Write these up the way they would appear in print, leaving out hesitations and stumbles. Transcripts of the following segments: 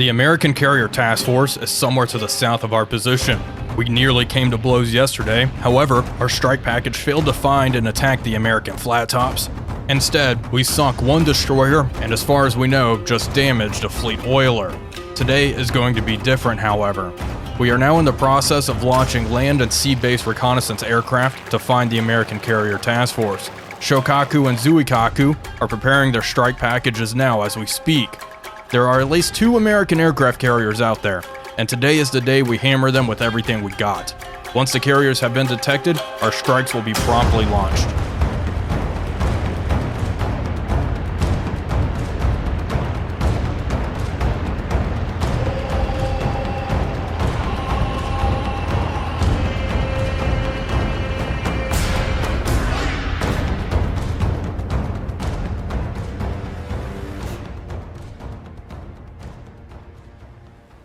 The American Carrier Task Force is somewhere to the south of our position. We nearly came to blows yesterday, however, our strike package failed to find and attack the American flat tops. Instead, we sunk one destroyer and, as far as we know, just damaged a fleet oiler. Today is going to be different, however. We are now in the process of launching land and sea-based reconnaissance aircraft to find the American Carrier Task Force. Shokaku and Zuikaku are preparing their strike packages now as we speak. There are at least 2 American aircraft carriers out there, and today is the day we hammer them with everything we got. Once the carriers have been detected, our strikes will be promptly launched.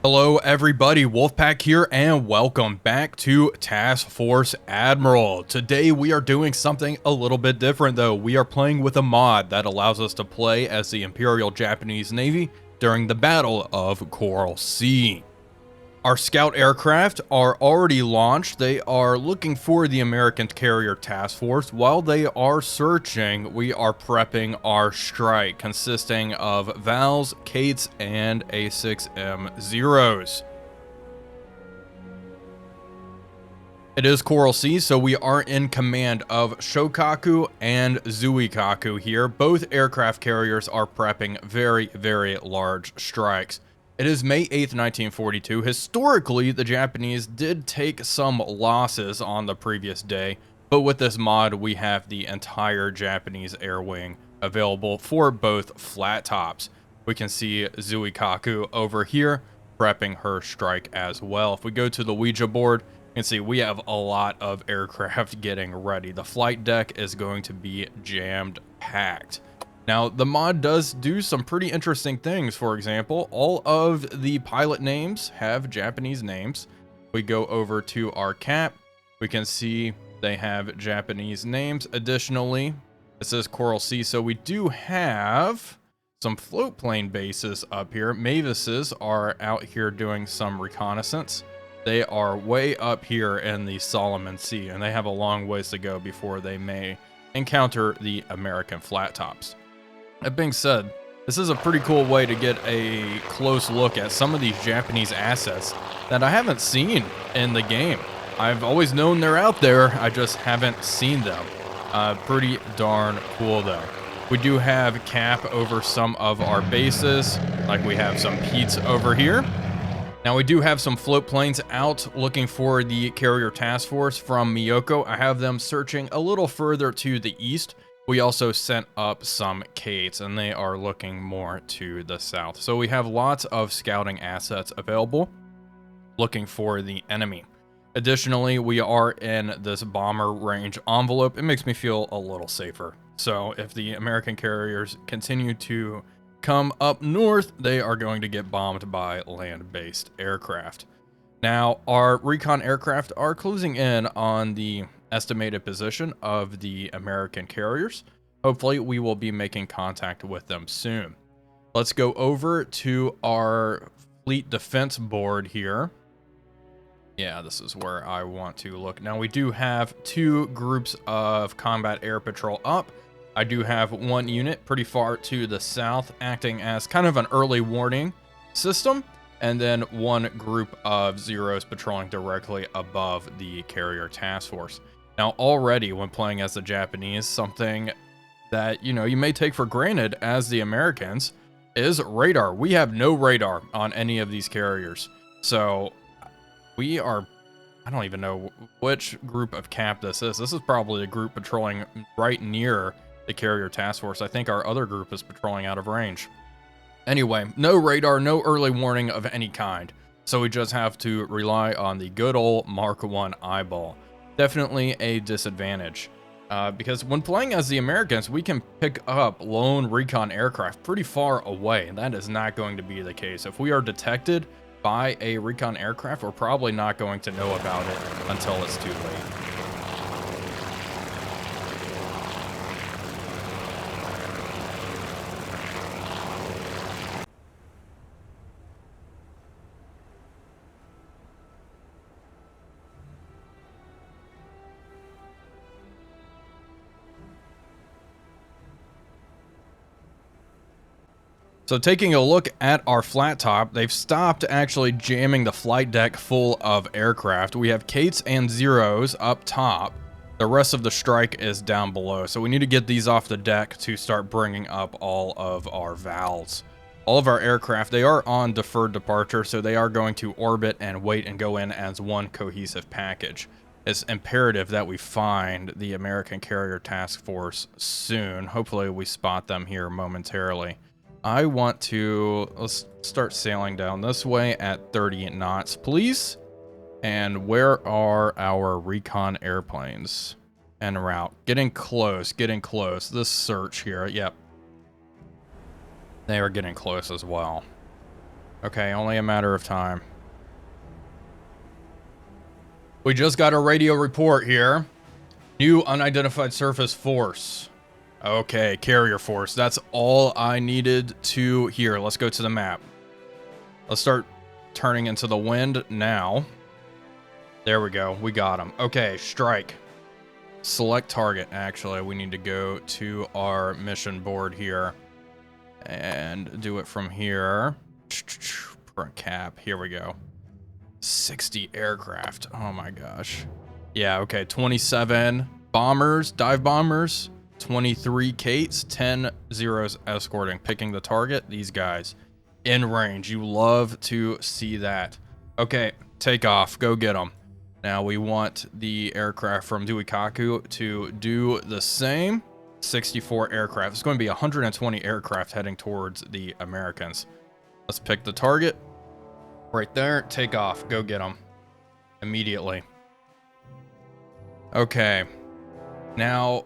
Hello everybody, Wolfpack here and welcome back to Task Force Admiral. Today we are doing something a little bit different though. We are playing with a mod that allows us to play as the Imperial Japanese Navy during the Battle of Coral Sea. Our scout aircraft are already launched. They are looking for the American Carrier Task Force. While they are searching, we are prepping our strike, consisting of Vals, Kates, and A6M Zeros. It is Coral Sea, so we are in command of Shokaku and Zuikaku here. Both aircraft carriers are prepping very, very large strikes. It is May 8th, 1942. Historically, the Japanese did take some losses on the previous day, but with this mod, we have the entire Japanese air wing available for both flat tops. We can see Zuikaku over here prepping her strike as well. If we go to the Ouija board, you can see we have a lot of aircraft getting ready. The flight deck is going to be jammed packed. Now, the mod does do some pretty interesting things. For example, all of the pilot names have Japanese names. We go over to our cap, we can see they have Japanese names. Additionally, this is Coral Sea, so we do have some float plane bases up here. Mavises are out here doing some reconnaissance. They are way up here in the Solomon Sea, and they have a long ways to go before they may encounter the American flat tops. That being said, this is a pretty cool way to get a close look at some of these Japanese assets that I haven't seen in the game. I've always known they're out there, I just haven't seen them. Pretty darn cool though. We do have cap over some of our bases, like we have some Pete's over here. Now we do have some float planes out looking for the Carrier Task Force from Miyoko. I have them searching a little further to the east. We also sent up some Kates, and they are looking more to the south. So we have lots of scouting assets available, looking for the enemy. Additionally, we are in this bomber range envelope. It makes me feel a little safer. So if the American carriers continue to come up north, they are going to get bombed by land-based aircraft. Now, our recon aircraft are closing in on the estimated position of the American carriers. Hopefully we will be making contact with them soon. Let's go over to our fleet defense board here. Yeah, this is where I want to look. Now we do have 2 groups of combat air patrol up. I do have 1 unit pretty far to the south acting as kind of an early warning system, and then 1 group of Zeros patrolling directly above the Carrier Task Force. Now, already when playing as the Japanese, something that, you may take for granted as the Americans is radar. We have no radar on any of these carriers. So we are, I don't even know which group of cap this is. This is probably a group patrolling right near the Carrier Task Force. I think our other group is patrolling out of range. Anyway, no radar, no early warning of any kind. So we just have to rely on the good old Mark I eyeball. Definitely a disadvantage, because when playing as the Americans, we can pick up lone recon aircraft pretty far away, and that is not going to be the case. If we are detected by a recon aircraft, we're probably not going to know about it until it's too late. So taking a look at our flat top, they've stopped actually jamming the flight deck full of aircraft. We have Kates and Zeros up top. The rest of the strike is down below. So we need to get these off the deck to start bringing up all of our Vals. All of our aircraft, they are on deferred departure, so they are going to orbit and wait and go in as one cohesive package. It's imperative that we find the American Carrier Task Force soon. Hopefully we spot them here momentarily. I want to, let's start sailing down this way at 30 knots, please. And where are our recon airplanes en route? Getting close, getting close. This search here, yep. They are getting close as well. Okay, only a matter of time. We just got a radio report here. New unidentified surface force. Okay, carrier force. That's all I needed to hear. Let's go to the map. Let's start turning into the wind now. There we go. We got them. Okay, strike. Select target. Actually, we need to go to our mission board here and do it from here. Cap. Here we go. 60 aircraft. Oh my gosh. Yeah, okay. 27 bombers, dive bombers. 23 Kates, 10 Zeros escorting, picking the target. These guys in range. You love to see that. Okay, take off. Go get them. Now we want the aircraft from Duikaku to do the same. 64 aircraft. It's going to be 120 aircraft heading towards the Americans. Let's pick the target. Right there. Take off. Go get them. Immediately. Okay. Now,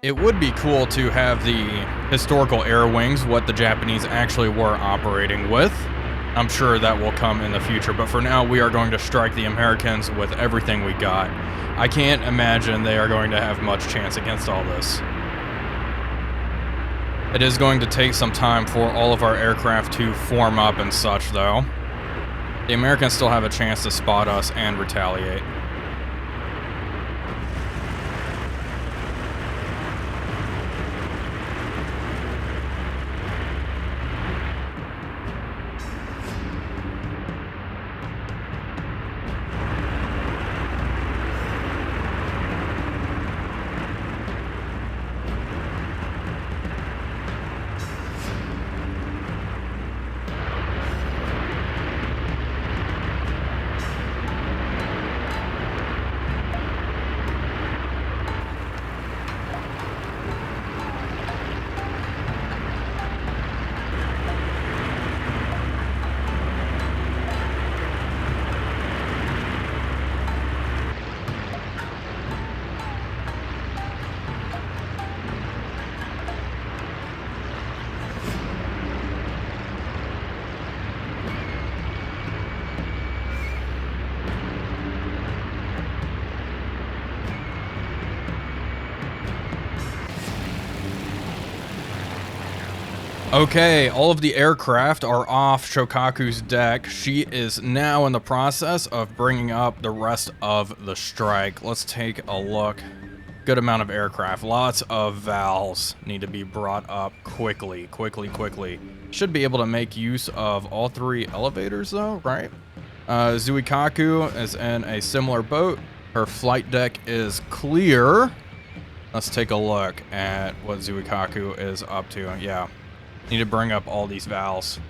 it would be cool to have the historical air wings, what the Japanese actually were operating with. I'm sure that will come in the future, but for now we are going to strike the Americans with everything we got. I can't imagine they are going to have much chance against all this. It is going to take some time for all of our aircraft to form up and such, though. The Americans still have a chance to spot us and retaliate. Okay, all of the aircraft are off Shokaku's deck. She is now in the process of bringing up the rest of the strike. Let's take a look. Good amount of aircraft. Lots of Vals need to be brought up quickly. Should be able to make use of all three elevators though, right? Zuikaku is in a similar boat. Her flight deck is clear. Let's take a look at what Zuikaku is up to. Yeah. Need to bring up all these Vals.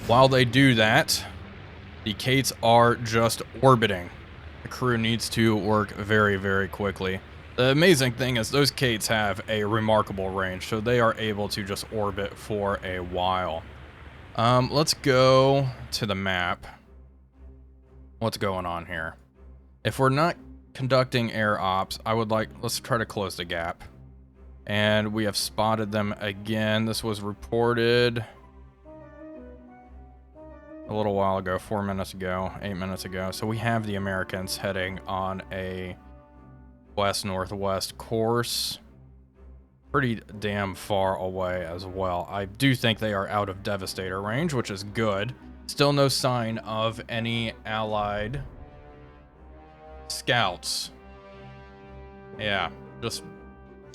While they do that, the Kates are just orbiting. The crew needs to work very quickly. The amazing thing is those Kates have a remarkable range, so they are able to just orbit for a while. Let's go to the map. What's going on here? If we're not conducting air ops, let's try to close the gap. And we have spotted them again. This was reported a little while ago, 4 minutes ago, 8 minutes ago. So we have the Americans heading on a west-northwest course. Pretty damn far away as well. I do think they are out of Devastator range, which is good. Still no sign of any allied scouts. Yeah, just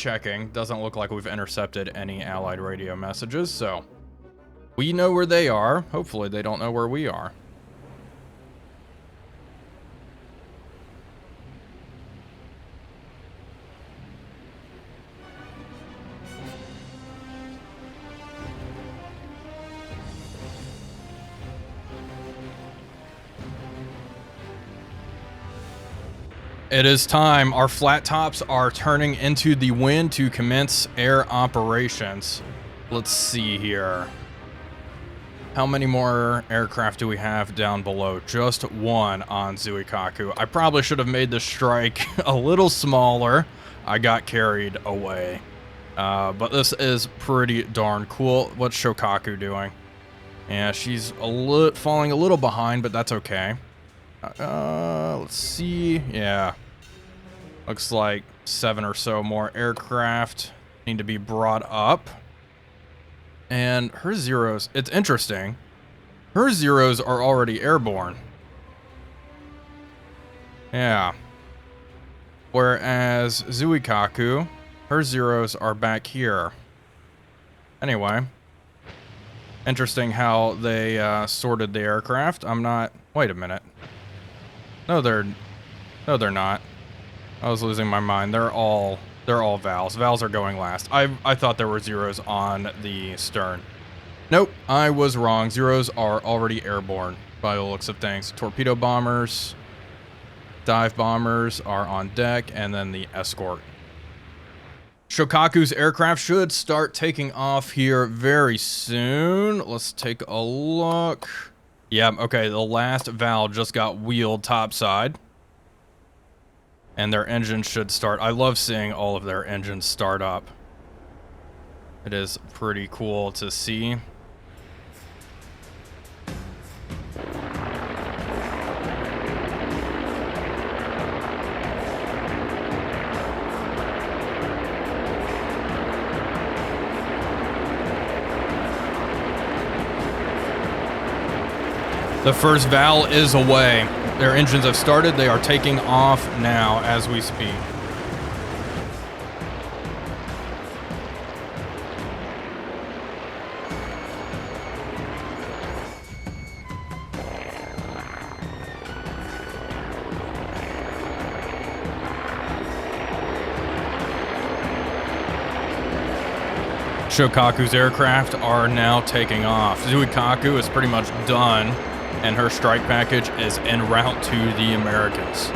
checking. Doesn't look like we've intercepted any allied radio messages, so we know where they are. Hopefully they don't know where we are. It is time. Our flat tops are turning into the wind to commence air operations. Let's see here. How many more aircraft do we have down below? Just one on Zuikaku. I probably should have made the strike a little smaller. I got carried away. But this is pretty darn cool. What's Shokaku doing? Yeah, she's falling a little behind, but that's okay. Let's see. Yeah. Looks like 7 or so more aircraft need to be brought up. And her zeros, it's interesting. Her zeros are already airborne. Yeah. Whereas Zuikaku, her zeros are back here. Anyway. Interesting how they sorted the aircraft. I'm not... Wait a minute. No, they're not. I was losing my mind. They're all Vals. Vals are going last. I thought there were zeros on the stern. Nope, I was wrong. Zeros are already airborne by the looks of things. Torpedo bombers, dive bombers are on deck, and then the escort. Shokaku's aircraft should start taking off here very soon. Let's take a look. Yeah, okay, the last Val just got wheeled topside. And their engines should start. I love seeing all of their engines start up. It is pretty cool to see. The first Val is away. Their engines have started. They are taking off now as we speak. Shokaku's aircraft are now taking off. Zuikaku is pretty much done, and her strike package is en route to the Americans.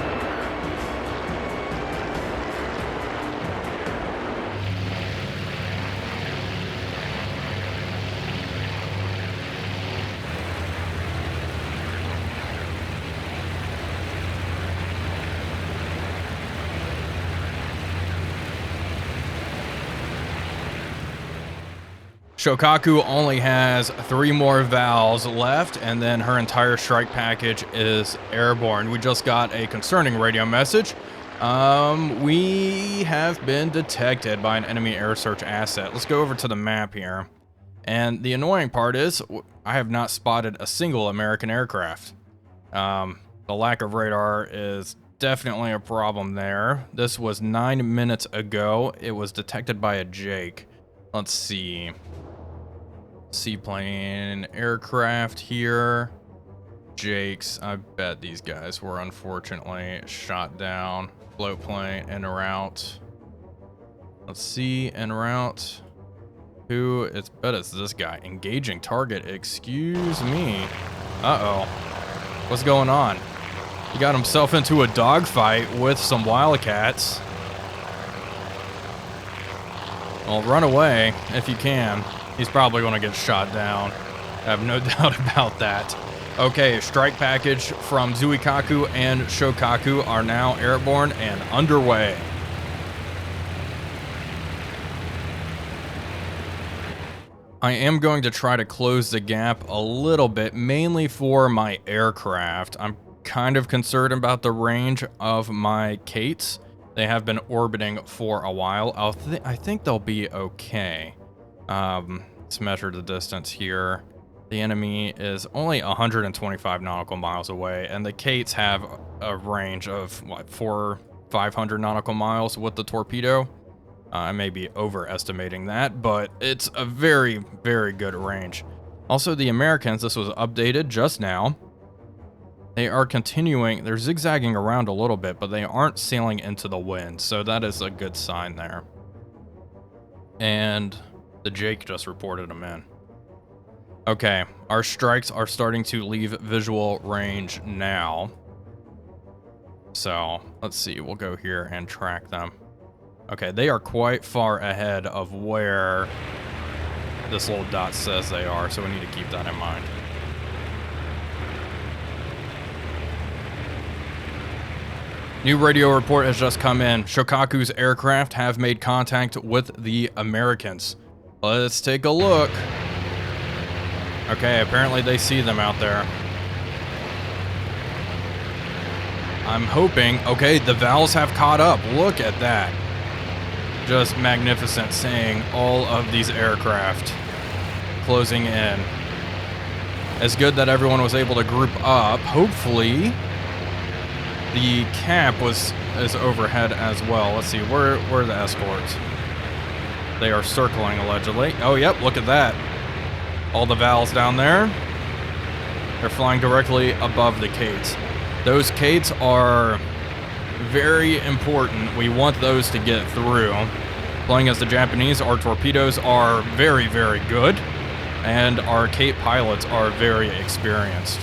Shokaku only has 3 more Vals left, and then her entire strike package is airborne. We just got a concerning radio message. We have been detected by an enemy air search asset. Let's go over to the map here. And the annoying part is, I have not spotted a single American aircraft. The lack of radar is definitely a problem there. This was 9 minutes ago. It was detected by a Jake. Let's see. Seaplane aircraft here. Jakes. I bet these guys were unfortunately shot down. Float plane en route. Let's see, en route. Who? It's bet it's this guy. Engaging target. Excuse me. Uh-oh. What's going on? He got himself into a dogfight with some wildcats. Well, run away if you can. He's probably going to get shot down. I have no doubt about that. Okay, strike package from Zuikaku and Shokaku are now airborne and underway. I am going to try to close the gap a little bit, mainly for my aircraft. I'm kind of concerned about the range of my Kates. They have been orbiting for a while. I think they'll be okay. Let's measure the distance here. The enemy is only 125 nautical miles away, and the Kates have a range of, what, 400-500 nautical miles with the torpedo. I may be overestimating that, but it's a very, very good range. Also, the Americans, this was updated just now. They are continuing, they're zigzagging around a little bit, but they aren't sailing into the wind, so that is a good sign there. And the Jake just reported them in. Okay, our strikes are starting to leave visual range now. So, let's see, we'll go here and track them. Okay, they are quite far ahead of where this little dot says they are, so we need to keep that in mind. New radio report has just come in. Shokaku's aircraft have made contact with the Americans. Let's take a look. Okay, apparently they see them out there. I'm hoping... Okay, the Vals have caught up. Look at that. Just magnificent seeing all of these aircraft closing in. It's good that everyone was able to group up. Hopefully, the cap is overhead as well. Let's see, where are the escorts? They are circling, allegedly. Oh, yep, look at that. All the Vals down there. They're flying directly above the Kates. Those Kates are very important. We want those to get through. Playing as the Japanese, our torpedoes are very, very good, and our Kate pilots are very experienced.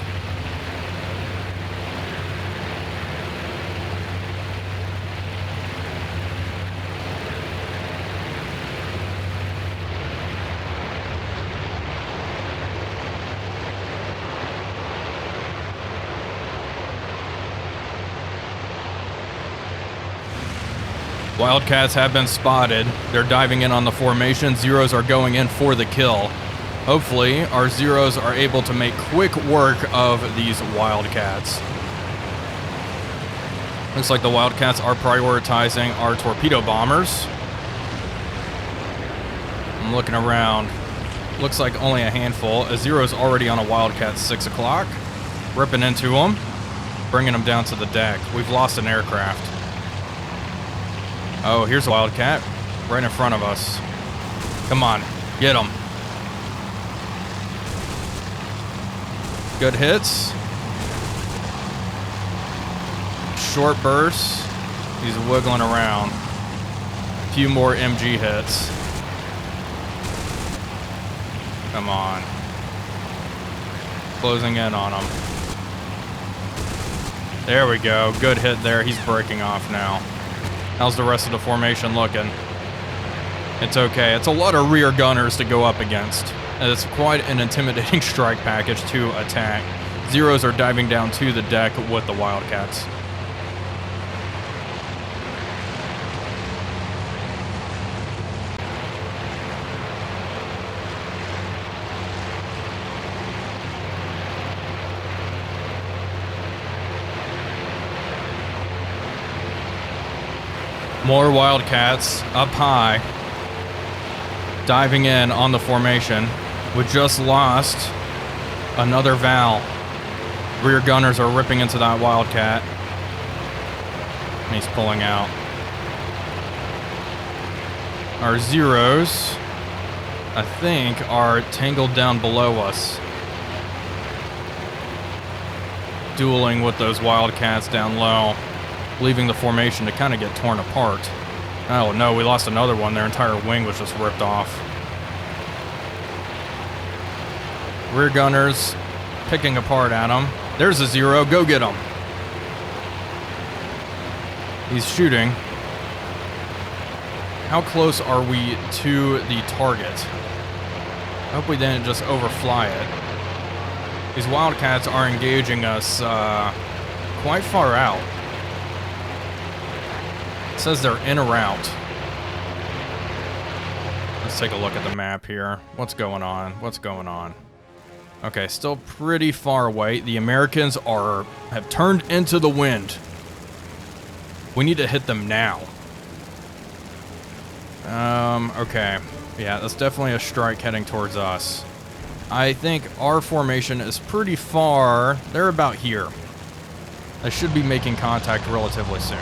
Wildcats have been spotted. They're diving in on the formation. Zeros are going in for the kill. Hopefully, our Zeros are able to make quick work of these Wildcats. Looks like the Wildcats are prioritizing our torpedo bombers. I'm looking around. Looks like only a handful. A Zero's already on a Wildcat 6 o'clock. Ripping into them. Bringing them down to the deck. We've lost an aircraft. Oh, here's a Wildcat right in front of us. Come on, get him. Good hits. Short bursts. He's wiggling around. A few more MG hits. Come on. Closing in on him. There we go. Good hit there. He's breaking off now. How's the rest of the formation looking? It's okay. It's a lot of rear gunners to go up against. It's quite an intimidating strike package to attack. Zeros are diving down to the deck with the Wildcats. More Wildcats up high, diving in on the formation. We just lost another Val. Rear gunners are ripping into that Wildcat. And he's pulling out. Our Zeros, I think, are tangled down below us. Dueling with those Wildcats down low, leaving the formation to kind of get torn apart. Oh no, we lost another one. Their entire wing was just ripped off. Rear gunners picking apart at him. There's a Zero. Go get him. He's shooting. How close are we to the target? I hope we didn't just overfly it. These Wildcats are engaging us quite far out. It says they're in a route. Let's take a look at the map here. What's going on? What's going on? Okay, still pretty far away. The Americans have turned into the wind. We need to hit them now. Okay. Yeah, that's definitely a strike heading towards us. I think our formation is pretty far. They're about here. They should be making contact relatively soon.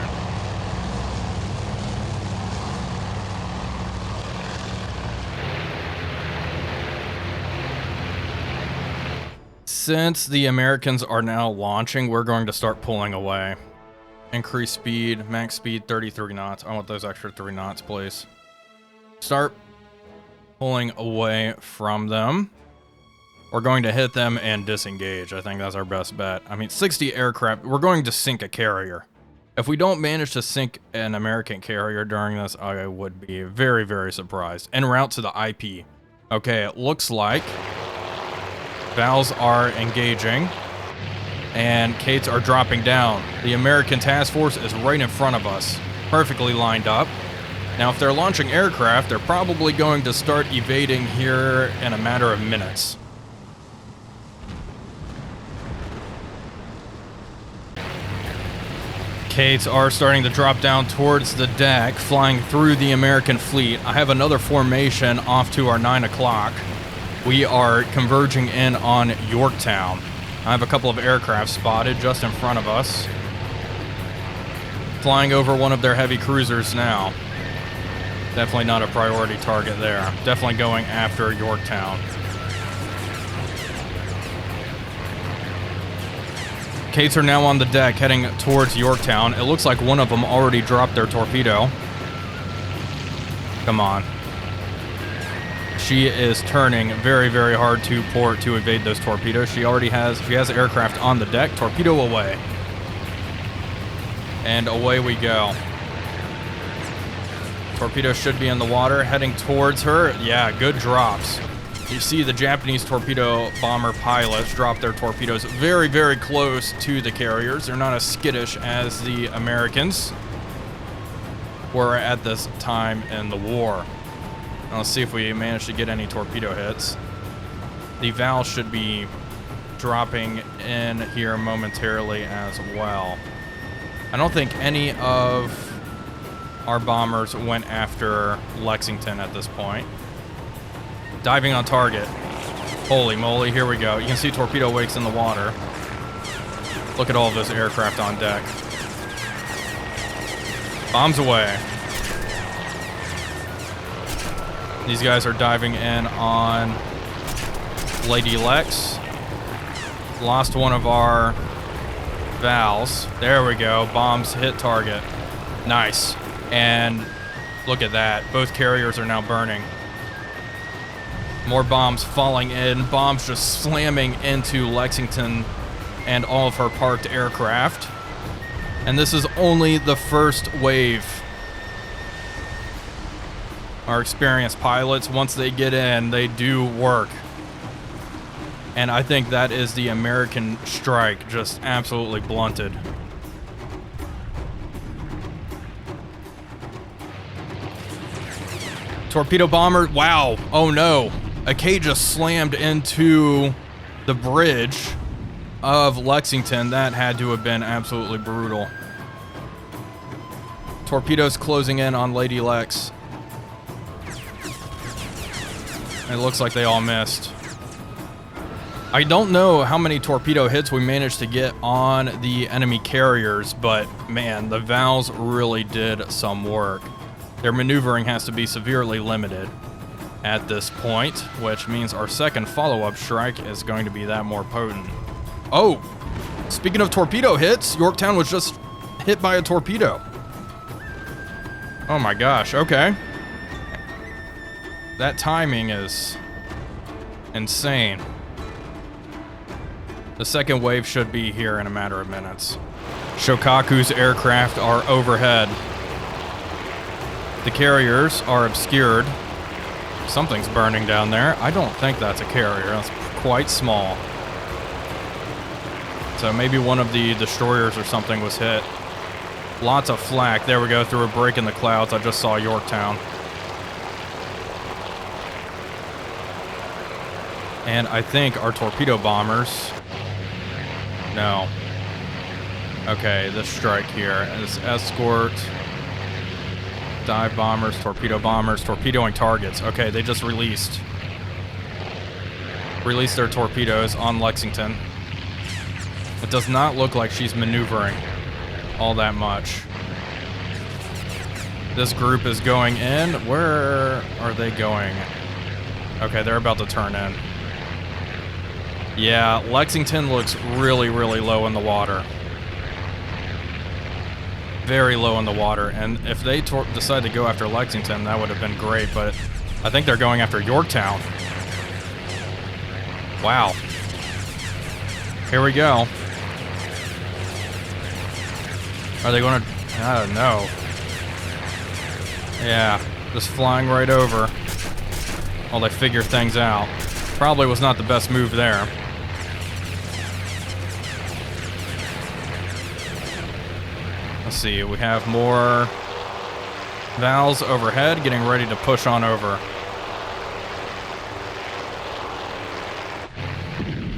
Since the Americans are now launching, we're going to start pulling away. Increase speed, max speed 33 knots. I want those extra 3 knots, please. Start pulling away from them. We're going to hit them and disengage. I think that's our best bet. I mean, 60 aircraft. We're going to sink a carrier. If we don't manage to sink an American carrier during this, I would be very, very surprised. En route to the IP. Okay, it looks like Vals are engaging and Kates are dropping down. The American task force is right in front of us, perfectly lined up. Now, if they're launching aircraft, they're probably going to start evading here in a matter of minutes. Kates are starting to drop down towards the deck, flying through the American fleet. I have another formation off to our 9 o'clock. We are converging in on Yorktown. I have a couple of aircraft spotted just in front of us. Flying over one of their heavy cruisers now. Definitely not a priority target there. Definitely going after Yorktown. Kates are now on the deck heading towards Yorktown. It looks like one of them already dropped their torpedo. Come on. She is turning very, very hard to port to evade those torpedoes. She has aircraft on the deck. Torpedo away. And away we go. Torpedo should be in the water, heading towards her. Yeah, good drops. You see the Japanese torpedo bomber pilots drop their torpedoes very, very close to the carriers. They're not as skittish as the Americans were at this time in the war. Now let's see if we manage to get any torpedo hits. The Val should be dropping in here momentarily as well. I don't think any of our bombers went after Lexington at this point. Diving on target. Holy moly, here we go. You can see torpedo wakes in the water. Look at all of those aircraft on deck. Bombs away. These guys are diving in on Lady Lex. Lost one of our Vals. There we go. Bombs hit target. Nice. And look at that. Both carriers are now burning. More bombs falling in. Bombs just slamming into Lexington and all of her parked aircraft. And this is only the first wave. Our experienced pilots, once they get in, they do work. And I think that is the American strike just absolutely blunted. Torpedo bomber, wow, oh no. A K just slammed into the bridge of Lexington. That had to have been absolutely brutal. Torpedoes closing in on Lady Lex. It looks like they all missed. I don't know how many torpedo hits we managed to get on the enemy carriers, but man, the Vals really did some work. Their maneuvering has to be severely limited at this point, which means our second follow-up strike is going to be that more potent. Oh, speaking of torpedo hits, Yorktown was just hit by a torpedo. Oh my gosh, okay. That timing is insane. The second wave should be here in a matter of minutes. Shokaku's aircraft are overhead. The carriers are obscured. Something's burning down there. I don't think that's a carrier. That's quite small. So maybe one of the destroyers or something was hit. Lots of flak. There we go, through a break in the clouds. I just saw Yorktown. And I think our torpedo bombers... No. Okay, this strike here is escort, dive bombers, torpedoing targets. Okay, they just released their torpedoes on Lexington. It does not look like she's maneuvering all that much. This group is going in. Where are they going? Okay, they're about to turn in. Yeah, Lexington looks really, really low in the water. Very low in the water, and if they decide to go after Lexington, that would have been great, but I think they're going after Yorktown. Wow. Here we go. Are they going to... I don't know. Yeah, just flying right over while they figure things out. Probably was not the best move there. Let's see, we have more Vals overhead, getting ready to push on over.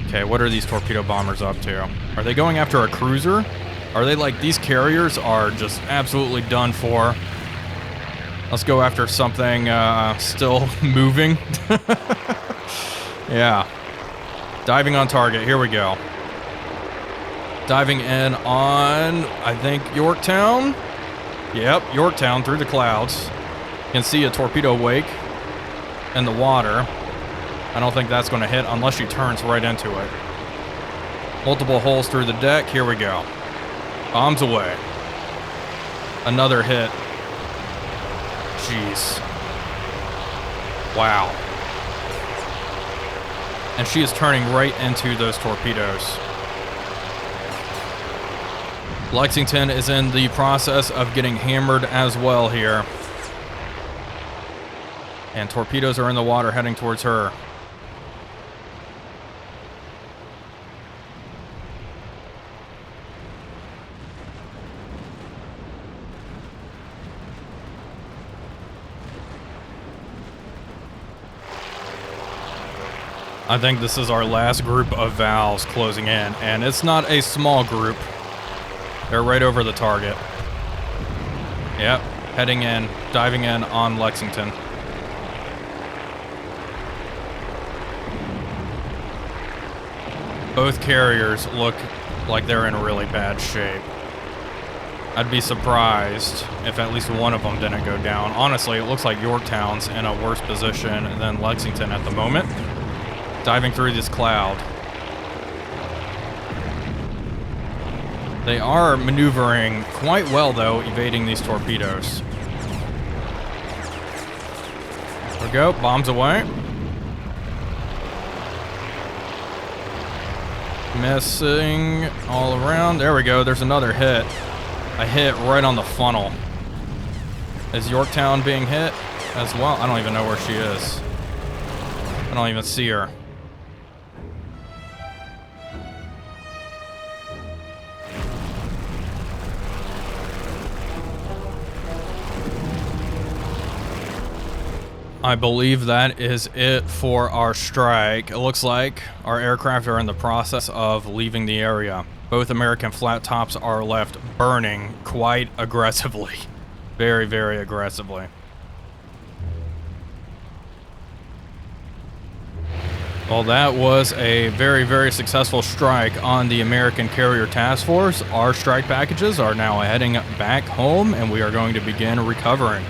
Okay, what are these torpedo bombers up to? Are they going after a cruiser? Are they like, these carriers are just absolutely done for. Let's go after something still moving. Yeah. Diving on target, here we go. Diving in on, I think, Yorktown. Yep, Yorktown through the clouds. You can see a torpedo wake in the water. I don't think that's going to hit unless she turns right into it. Multiple holes through the deck. Here we go. Bombs away. Another hit. Jeez. Wow. And she is turning right into those torpedoes. Lexington is in the process of getting hammered as well here. And torpedoes are in the water heading towards her. I think this is our last group of Vals closing in, and it's not a small group. They're right over the target. Yep, heading in, diving in on Lexington. Both carriers look like they're in really bad shape. I'd be surprised if at least one of them didn't go down. Honestly, it looks like Yorktown's in a worse position than Lexington at the moment. Diving through this cloud. They are maneuvering quite well, though, evading these torpedoes. There we go, bombs away. Missing all around. There we go, there's another hit. A hit right on the funnel. Is Yorktown being hit as well? I don't even know where she is. I don't even see her. I believe that is it for our strike. It looks like our aircraft are in the process of leaving the area. Both American flat tops are left burning quite aggressively. Very, very aggressively. Well, that was a very, very successful strike on the American Carrier Task Force. Our strike packages are now heading back home, and we are going to begin recovering.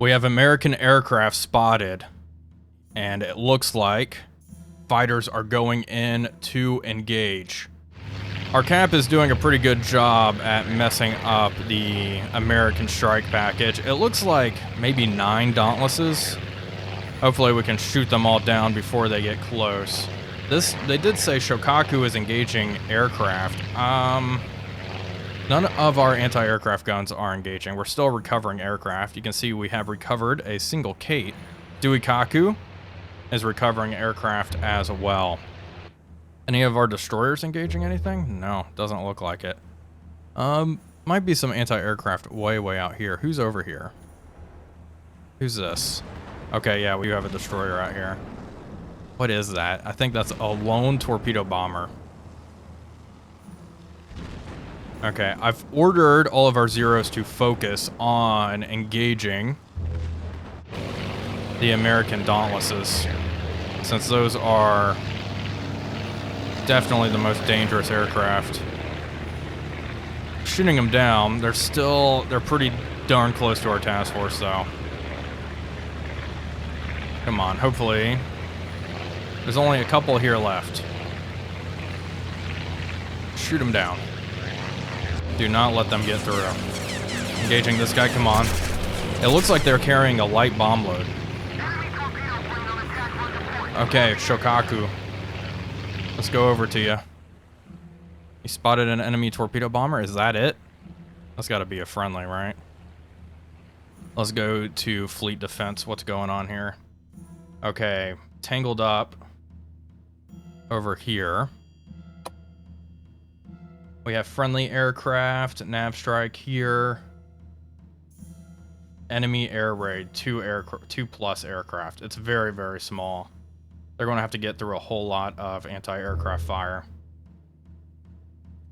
We have American aircraft spotted, and it looks like fighters are going in to engage. Our cap is doing a pretty good job at messing up the American strike package. It looks like maybe 9 Dauntlesses. Hopefully we can shoot them all down before they get close. They did say Shokaku is engaging aircraft. None of our anti-aircraft guns are engaging. We're still recovering aircraft. You can see we have recovered a single Kate. Duikaku is recovering aircraft as well. Any of our destroyers engaging anything? No, doesn't look like it. Might be some anti-aircraft way out here. Who's over here? Who's this? Okay, yeah, we have a destroyer out here. What is that? I think that's a lone torpedo bomber. Okay, I've ordered all of our Zeros to focus on engaging the American Dauntlesses, since those are definitely the most dangerous aircraft. Shooting them down, they're pretty darn close to our task force, though. Come on, hopefully There's only a couple here left. Shoot them down. Do not let them get through. Engaging this guy, come on. It looks like they're carrying a light bomb load. Okay, Shokaku. Let's go over to you. You spotted an enemy torpedo bomber, is that it? That's gotta be a friendly, right? Let's go to fleet defense, what's going on here? Okay, tangled up over here. We have friendly aircraft, nav strike here. Enemy air raid, 2 plus aircraft. It's very, very small. They're going to have to get through a whole lot of anti-aircraft fire.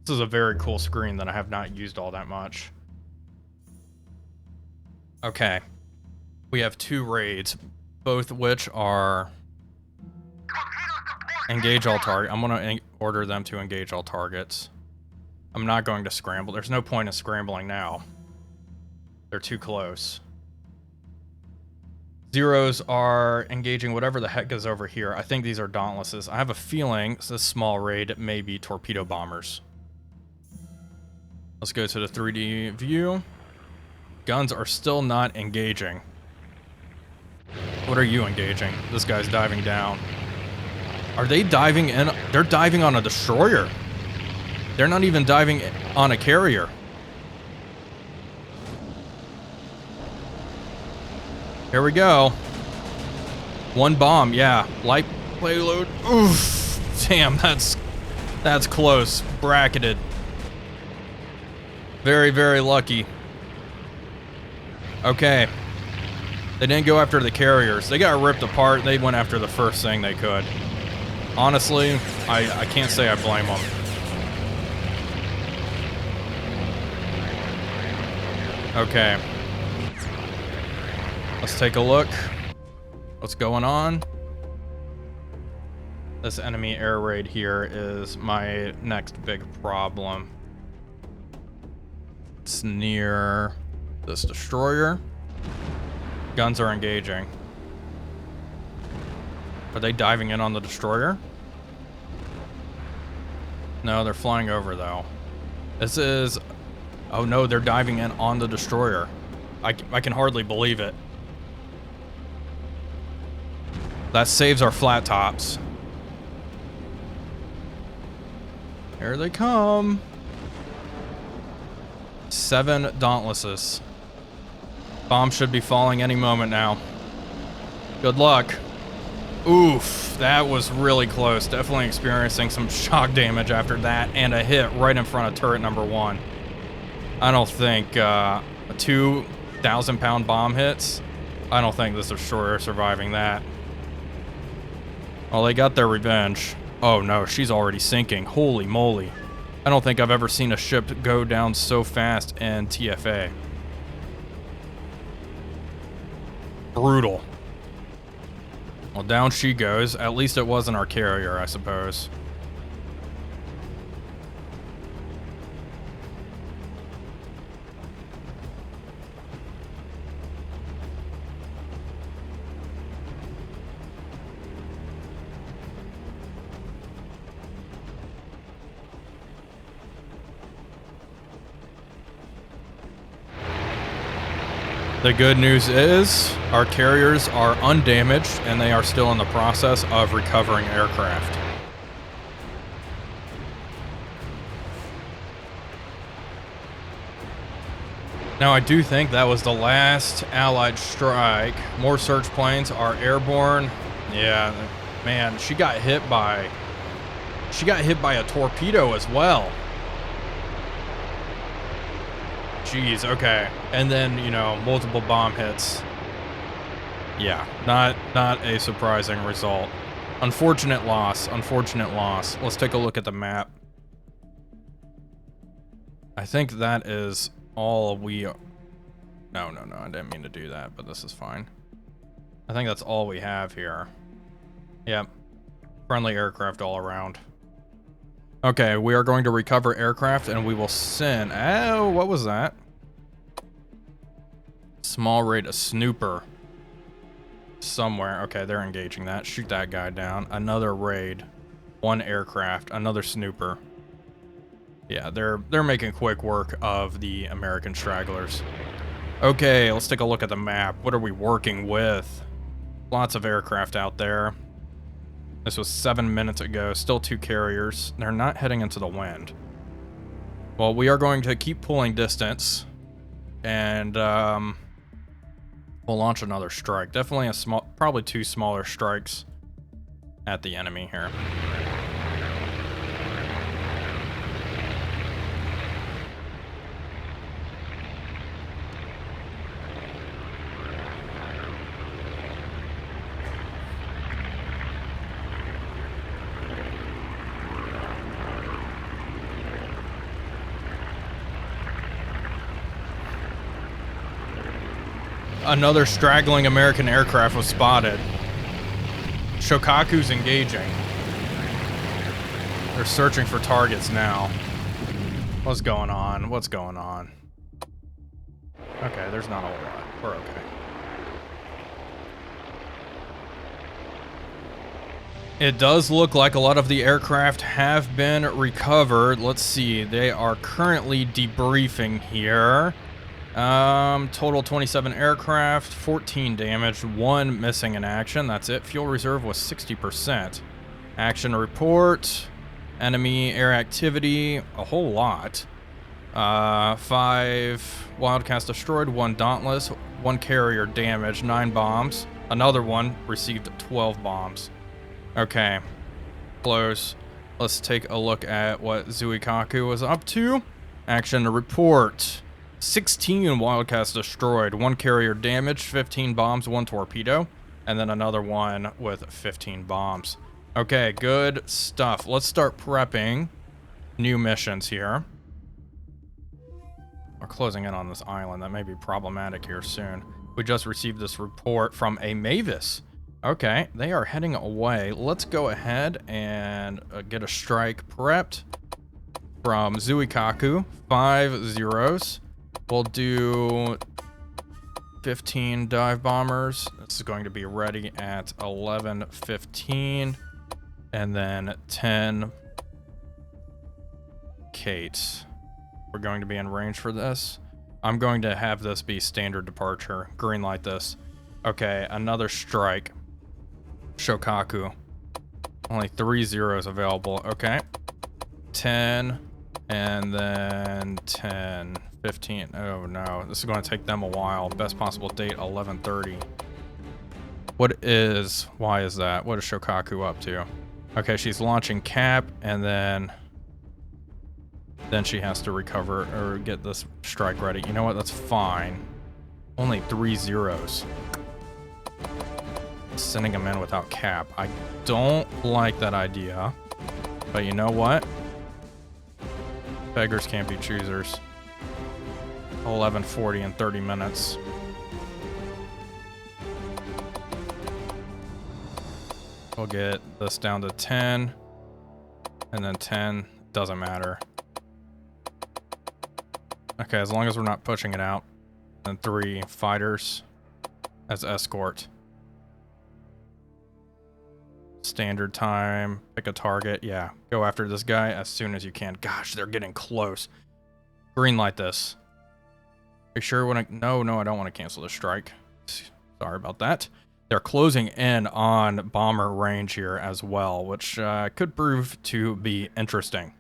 This is a very cool screen that I have not used all that much. Okay. We have 2 raids, both which are engage all target. I'm going to order them to engage all targets. I'm not going to scramble. There's no point in scrambling now. They're too close. Zeros are engaging whatever the heck is over here. I think these are Dauntlesses. I have a feeling this small raid may be torpedo bombers. Let's go to the 3D view. Guns are still not engaging. What are you engaging? This guy's diving down. Are they diving in? They're diving on a destroyer. They're not even diving on a carrier. Here we go. 1 bomb, yeah. Light payload. Oof. Damn, that's close. Bracketed. Very, very lucky. Okay. They didn't go after the carriers. They got ripped apart. They went after the first thing they could. Honestly, I can't say I blame them. Okay. Let's take a look. What's going on? This enemy air raid here is my next big problem. It's near this destroyer. Guns are engaging. Are they diving in on the destroyer? No, they're flying over though. This is... Oh no, they're diving in on the destroyer. I can hardly believe it. That saves our flat tops. Here they come. 7 Dauntlesses. Bomb should be falling any moment now. Good luck. Oof, that was really close. Definitely experiencing some shock damage after that and a hit right in front of turret number 1. I don't think 2,000-pound bomb hits. I don't think this destroyer is surviving that. Well, they got their revenge. Oh no, she's already sinking. Holy moly. I don't think I've ever seen a ship go down so fast in TFA. Brutal. Well, down she goes. At least it wasn't our carrier, I suppose. The good news is our carriers are undamaged and they are still in the process of recovering aircraft. Now I do think that was the last Allied strike. More search planes are airborne. Yeah, man, she got hit by a torpedo as well. Jeez, okay. And then, you know, multiple bomb hits. Yeah, not a surprising result. Unfortunate loss, unfortunate loss. Let's take a look at the map. I think that is all we... No, I didn't mean to do that, but this is fine. I think that's all we have here. Yep. Friendly aircraft all around. Okay, we are going to recover aircraft and we will send... Oh, what was that? Small raid, a snooper. somewhere. Okay, they're engaging that. Shoot that guy down. Another raid. One aircraft. Another snooper. Yeah, they're making quick work of the American stragglers. Okay, let's take a look at the map. What are we working with? Lots of aircraft out there. This was 7 minutes ago. Still 2 carriers. They're not heading into the wind. Well, we are going to keep pulling distance. And we'll launch another strike. Definitely probably 2 smaller strikes at the enemy here. Another straggling American aircraft was spotted. Shokaku's engaging. They're searching for targets now. What's going on? What's going on? Okay, there's not a whole lot. We're okay. It does look like a lot of the aircraft have been recovered. Let's see. They are currently debriefing here. Total 27 aircraft, 14 damaged, 1 missing in action. That's it. Fuel reserve was 60%. Action report, enemy air activity, a whole lot. 5 Wildcats destroyed, 1 Dauntless, 1 carrier damaged, 9 bombs. Another one received 12 bombs. Okay, close. Let's take a look at what Zuikaku was up to. Action report. 16 Wildcats destroyed, 1 carrier damaged, 15 bombs, 1 torpedo, and then another one with 15 bombs. Okay, good stuff. Let's start prepping new missions here. We're closing in on this island. That may be problematic here soon. We just received this report from a Mavis. Okay, they are heading away. Let's go ahead and get a strike prepped from Zuikaku. 5 zeros. We'll do 15 dive bombers. This is going to be ready at 11:15. And then 10 Kates. We're going to be in range for this. I'm going to have this be standard departure. Green light this. Okay, another strike. Shokaku. Only 3 zeros available. Okay. 10. And then 10. 15. Oh no, this is going to take them a while. Best possible date 11:30. Why is that? What is Shokaku up to? Okay, she's launching cap, and then she has to recover or get this strike ready. You know what? That's fine. Only 3 zeros. Sending them in without cap. I don't like that idea, but you know what? Beggars can't be choosers. 11:40 in 30 minutes. We'll get this down to 10, and then 10, doesn't matter. Okay, as long as we're not pushing it out. And 3 fighters as escort. Standard time, pick a target. Yeah, go after this guy as soon as you can. Gosh, they're getting close. Green light this. Are you sure when no, I don't want to cancel the strike. Sorry about that. They're closing in on bomber range here as well, which could prove to be interesting.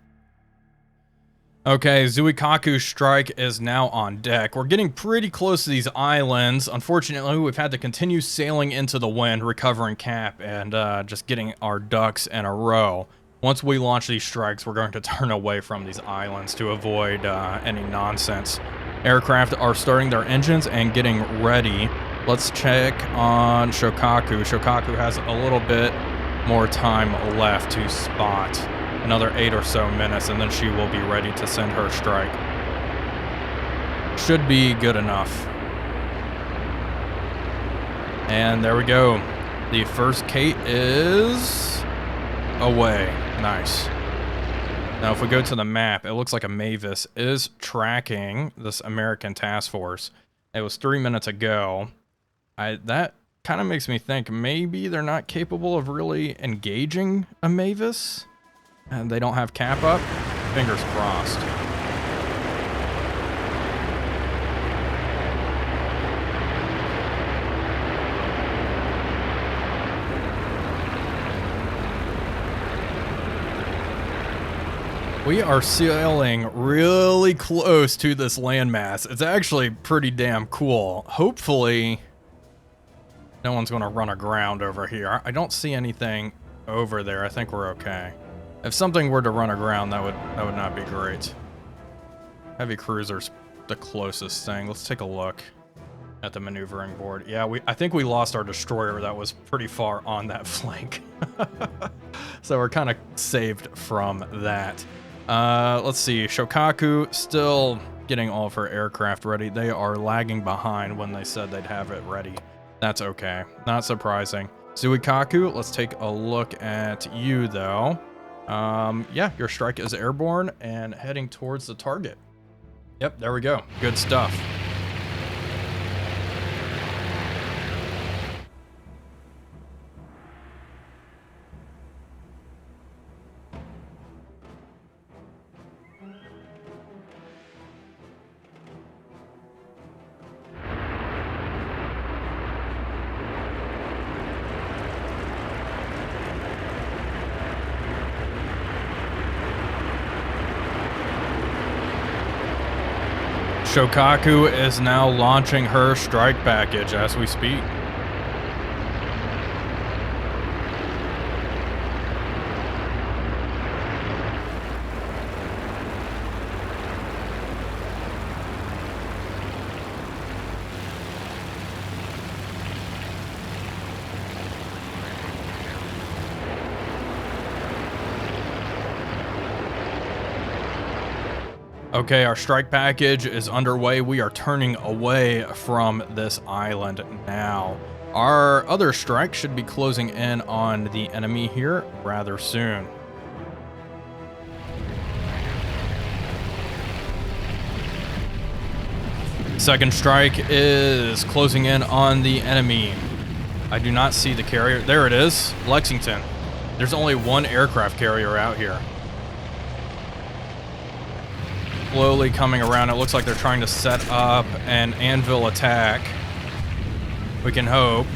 Okay, Zuikaku's strike is now on deck. We're getting pretty close to these islands. Unfortunately, we've had to continue sailing into the wind, recovering cap, and just getting our ducks in a row. Once we launch these strikes, we're going to turn away from these islands to avoid any nonsense. Aircraft are starting their engines and getting ready. Let's check on Shokaku. Shokaku has a little bit more time left to spot. Another 8 or so minutes, and then she will be ready to send her strike. Should be good enough. And there we go. The first Kate is away. Nice. Now, if we go to the map, it looks like a Mavis is tracking this American task force. It was 3 minutes ago. That kind of makes me think maybe they're not capable of really engaging a Mavis, and they don't have cap up. Fingers crossed. We are sailing really close to this landmass. It's actually pretty damn cool. Hopefully, no one's going to run aground over here. I don't see anything over there. I think we're okay. If something were to run aground, that would not be great. Heavy cruiser's the closest thing. Let's take a look at the maneuvering board. Yeah, I think we lost our destroyer. That was pretty far on that flank. So we're kind of saved from that. Let's see. Shokaku still getting all of her aircraft ready. They are lagging behind when they said they'd have it ready. That's okay. Not surprising. Zuikaku, let's take a look at you, though. Yeah, your strike is airborne and heading towards the target. Yep, there we go. Good stuff. Shokaku is now launching her strike package as we speak. Okay, our strike package is underway. We are turning away from this island now. Our other strike should be closing in on the enemy here rather soon. Second strike is closing in on the enemy. I do not see the carrier. There it is, Lexington. There's only one aircraft carrier out here. Slowly coming around. It looks like they're trying to set up an anvil attack. We can hope.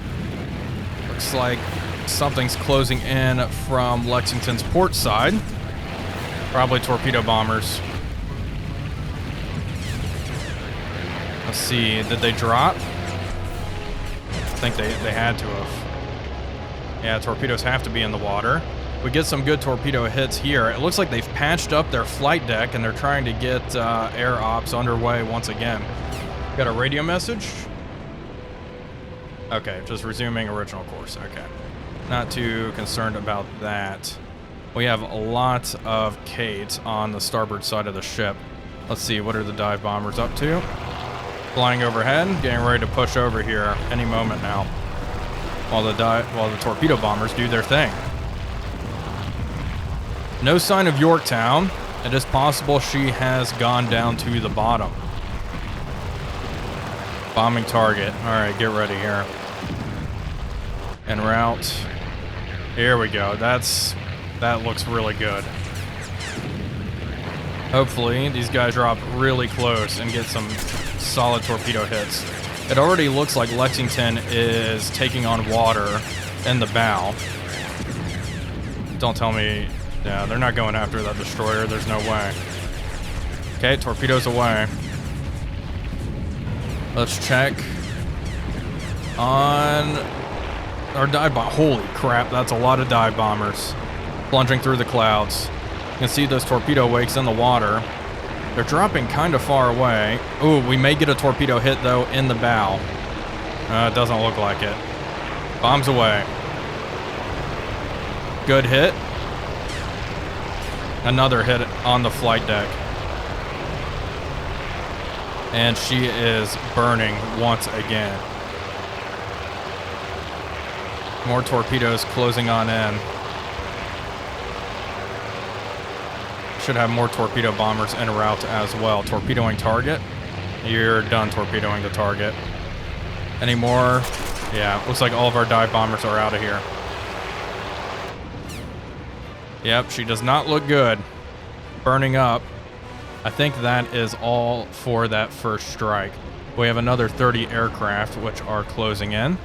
Looks like something's closing in from Lexington's port side. Probably torpedo bombers. Let's see, did they drop? I think they had to have. Yeah, torpedoes have to be in the water. We get some good torpedo hits here. It looks like they've patched up their flight deck and they're trying to get air ops underway once again. Got a radio message? Okay, just resuming original course. Okay. Not too concerned about that. We have a lot of Kate on the starboard side of the ship. Let's see, what are the dive bombers up to? Flying overhead, getting ready to push over here any moment now. While the torpedo bombers do their thing. No sign of Yorktown. It is possible she has gone down to the bottom. Bombing target. All right, get ready here. En route. Here we go. That looks really good. Hopefully, these guys drop really close and get some solid torpedo hits. It already looks like Lexington is taking on water in the bow. Don't tell me. Yeah, they're not going after that destroyer. There's no way. Okay, torpedoes away. Let's check on our dive bomb. Holy crap, that's a lot of dive bombers plunging through the clouds. You can see those torpedo wakes in the water. They're dropping kind of far away. Ooh, we may get a torpedo hit, though, in the bow. It doesn't look like it. Bombs away. Good hit. Another hit on the flight deck. And she is burning once again. More torpedoes closing on in. Should have more torpedo bombers en route as well. Torpedoing target. You're done torpedoing the target. Any more Yeah, looks like all of our dive bombers are out of here. Yep, she does not look good. Burning up. I think that is all for that first strike. We have another 30 aircraft, which are closing in.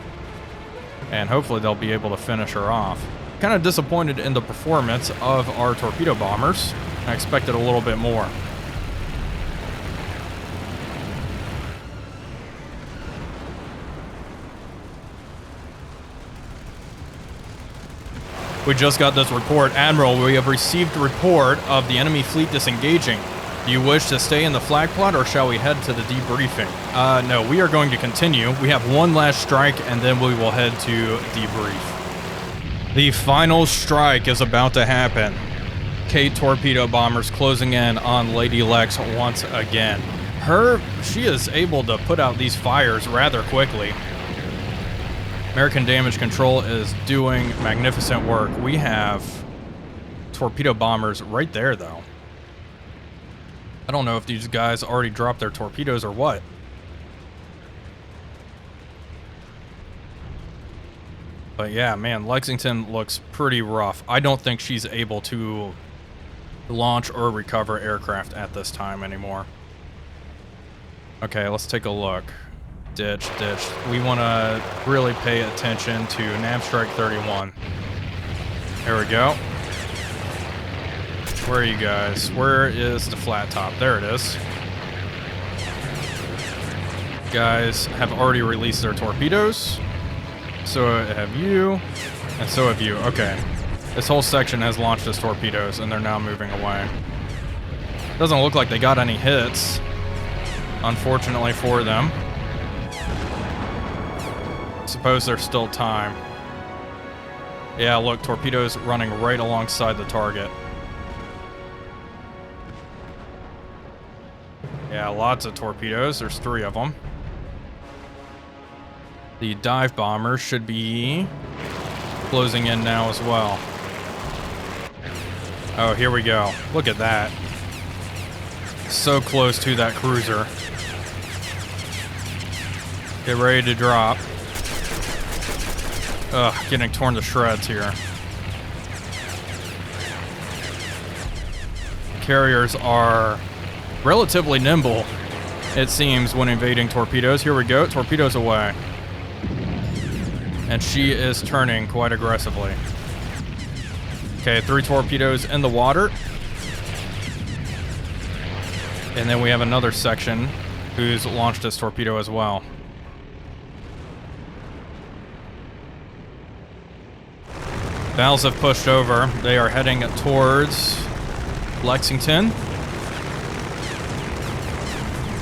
And hopefully they'll be able to finish her off. Kind of disappointed in the performance of our torpedo bombers. I expected a little bit more. We just got this report. Admiral, we have received a report of the enemy fleet disengaging. Do you wish to stay in the flag plot, or shall we head to the debriefing? No, we are going to continue. We have one last strike, and then we will head to debrief. The final strike is about to happen. K torpedo bombers closing in on Lady Lex once again. She is able to put out these fires rather quickly. American Damage Control is doing magnificent work. We have torpedo bombers right there, though. I don't know if these guys already dropped their torpedoes or what. But yeah, man, Lexington looks pretty rough. I don't think she's able to launch or recover aircraft at this time anymore. Okay, let's take a look. Ditch. We want to really pay attention to Nav Strike 31. There we go. Where are you guys? Where is the flat top? There it is. Guys have already released their torpedoes. So have you, and so have you. Okay. This whole section has launched its torpedoes, and they're now moving away. Doesn't look like they got any hits, unfortunately for them. Suppose there's still time. Yeah, look, torpedoes running right alongside the target. Yeah, lots of torpedoes. There's 3 of them. The dive bomber should be closing in now as well. Oh, here we go. Look at that. So close to that cruiser. Get ready to drop. Ugh, getting torn to shreds here. Carriers are relatively nimble, it seems, when evading torpedoes. Here we go, torpedoes away. And she is turning quite aggressively. Okay, 3 torpedoes in the water. And then we have another section who's launched this torpedo as well. Valves have pushed over. They are heading towards Lexington,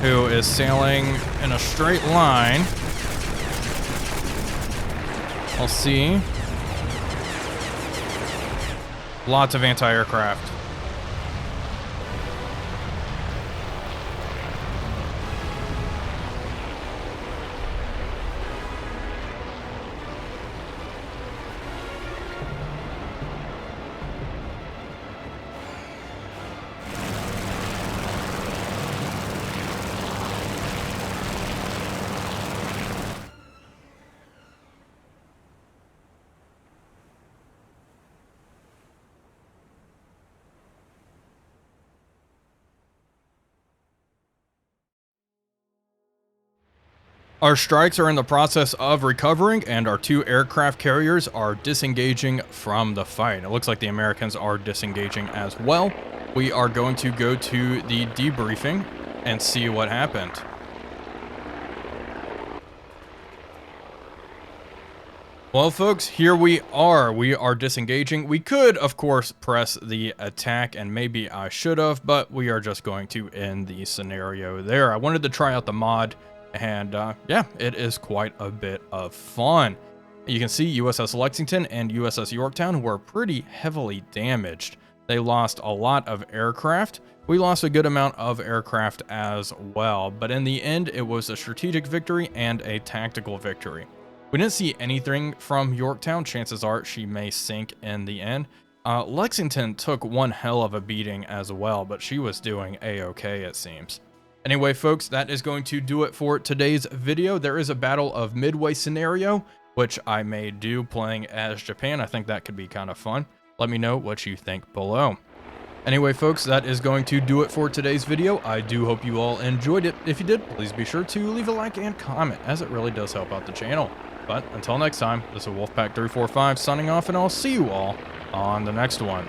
who is sailing in a straight line. I'll see. Lots of anti-aircraft. Our strikes are in the process of recovering, and our 2 aircraft carriers are disengaging from the fight. It looks like the Americans are disengaging as well. We are going to go to the debriefing and see what happened. Well, folks, here we are. We are disengaging. We could, of course, press the attack, and maybe I should have, but we are just going to end the scenario there. I wanted to try out the mod. And yeah, it is quite a bit of fun. You can see USS Lexington and USS Yorktown were pretty heavily damaged. They lost a lot of aircraft. We lost a good amount of aircraft as well, but in the end, it was a strategic victory and a tactical victory. We didn't see anything from Yorktown. Chances are she may sink in the end. Lexington took one hell of a beating as well, but she was doing a-okay, it seems. Anyway, folks, that is going to do it for today's video. There is a Battle of Midway scenario, which I may do playing as Japan. I think that could be kind of fun. Let me know what you think below. Anyway, folks, that is going to do it for today's video. I do hope you all enjoyed it. If you did, please be sure to leave a like and comment, as it really does help out the channel. But until next time, this is Wolfpack345 signing off, and I'll see you all on the next one.